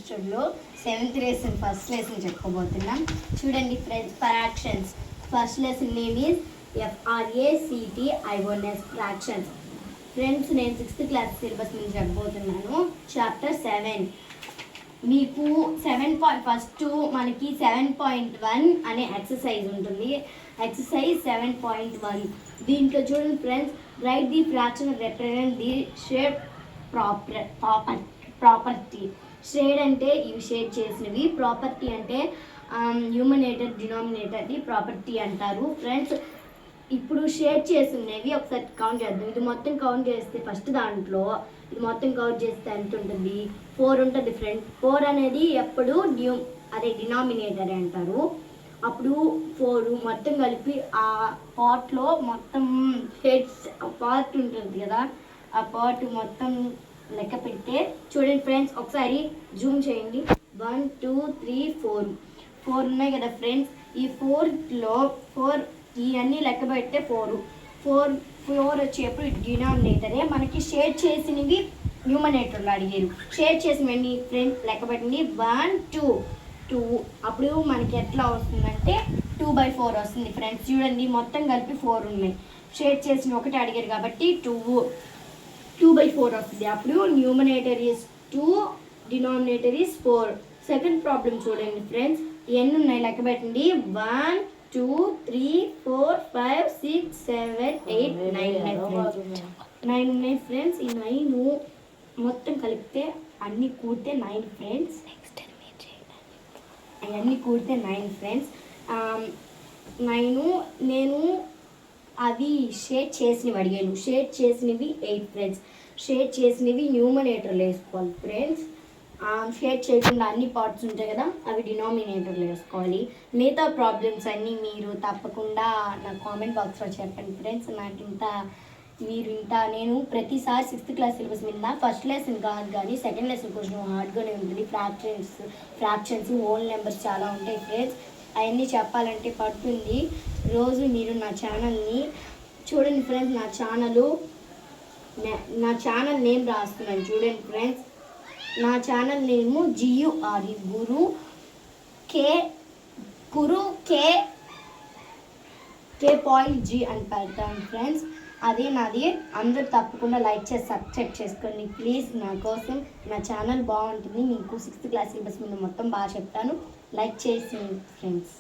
సెమిస్టర్లో 7th lesson first lesson చెప్పబోతున్నాం. చూడండి friends, fractions. First lesson name is FRACTIONS fractions. Friends, నేను 6th class syllabus నుంచి చెప్పబోతున్నాను. చాప్టర్ 7. మీకు ఫస్ట్ మనకి 7.1 అనే ఎక్సర్సైజ్ ఉంటుంది. ఎక్సర్సైజ్ 7.1. దీంట్లో చూడండి friends, right the fraction represent the shape property. Shade అంటే ఇవి షేడ్ చేసినవి, ప్రాపర్టీ అంటే న్యూమరేటర్ డినామినేటర్ది ప్రాపర్టీ అంటారు. ఫ్రెండ్స్, ఇప్పుడు షేడ్ చేసినవి ఒకసారి కౌంట్ చేద్దాం. ఇది మొత్తం కౌంట్ చేస్తే ఫస్ట్ దాంట్లో ఇది మొత్తం కౌంట్ చేస్తే ఎంత ఉంటుంది? 4 ఉంటుంది ఫ్రెండ్స్. 4 అనేది ఎప్పుడు డినామినేటర్ అంటారు. అప్పుడు 4 మొత్తం కలిపి ఆ పార్ట్లో మొత్తం షేడ్స్ పార్ట్ ఉంటుంది కదా, ఆ పార్ట్ మొత్తం లెక్క పెడితే చూడండి ఫ్రెండ్స్, ఒకసారి జూమ్ చేయండి. 1 2 3 4 ఉన్నాయి కదా ఫ్రెండ్స్. ఈ 4లో 4 ఇవన్నీ లెక్క పెడితే 4 వచ్చేప్పుడు ఇది డినామినేటరే. మనకి షేడ్ చేసినవి న్యూమరేటర్లో అడిగారు. షేడ్ చేసినవి ఫ్రెండ్స్ లెక్క పెట్టండి. 1 2 అప్పుడు మనకి ఎట్లా వస్తుందంటే 2/4 వస్తుంది ఫ్రెండ్స్. చూడండి, మొత్తం కలిపి 4 ఉన్నాయి. షేడ్ చేసిన ఒకటి అడిగారు కాబట్టి 2/4 వస్తుంది. అప్పుడు numerator is 2, denominator is 4. Second problem చూడండి ఫ్రెండ్స్, ఎన్ని ఉన్నాయి లెక్క పెట్టండి. 1 2 3 4 5 6 7 8 9 ఉన్నాయి ఫ్రెండ్స్. ఈ 9 మొత్తం కలిపితే అన్ని కూడితే 9 ఫ్రెండ్స్. అవన్నీ కూడితే 9 ఫ్రెండ్స్. 9 నేను అవి షేడ్ చేసినవి అడిగాను. షేడ్ చేసినవి 8 ఫ్రెండ్స్. షేడ్ చేసినవి న్యూమరేటర్లో వేసుకోవాలి ఫ్రెండ్స్. షేడ్ చేయకుండా అన్ని పార్ట్స్ ఉంటాయి కదా, అవి డినామినేటర్లో వేసుకోవాలి. మిగతా ప్రాబ్లమ్స్ అన్నీ మీరు తప్పకుండా నా కామెంట్ బాక్స్లో చెప్పండి ఫ్రెండ్స్. నేను ప్రతిసారి 6th క్లాస్ సిలబస్ మీద ఫస్ట్ లెసన్ కాదు కానీ సెకండ్ లెసన్ కొంచెం హార్డ్గానే ఉంటుంది. ఫ్రాక్షన్స్ హోల్ నెంబర్స్ చాలా ఉంటాయి ఫ్రెండ్స్. అవన్నీ చెప్పాలంటే పడుతుంది. రోజు మీరు నా ఛానల్ని చూడండి ఫ్రెండ్స్. నా ఛానల్ నేమ్ రాస్తున్నాను చూడండి ఫ్రెండ్స్. నా ఛానల్ నేము GURE గురు K.G అని పెడతాను ఫ్రెండ్స్. అదే నాది. అందరూ తప్పకుండా లైక్ చేసి సబ్స్క్రైబ్ చేసుకోండి ప్లీజ్. నా కోసం నా ఛానల్ బాగుంటుంది. మీకు 6th క్లాస్ సిలబస్ మీద మొత్తం బాగా చెప్తాను. లైక్ చేసి ఫ్రెండ్స్.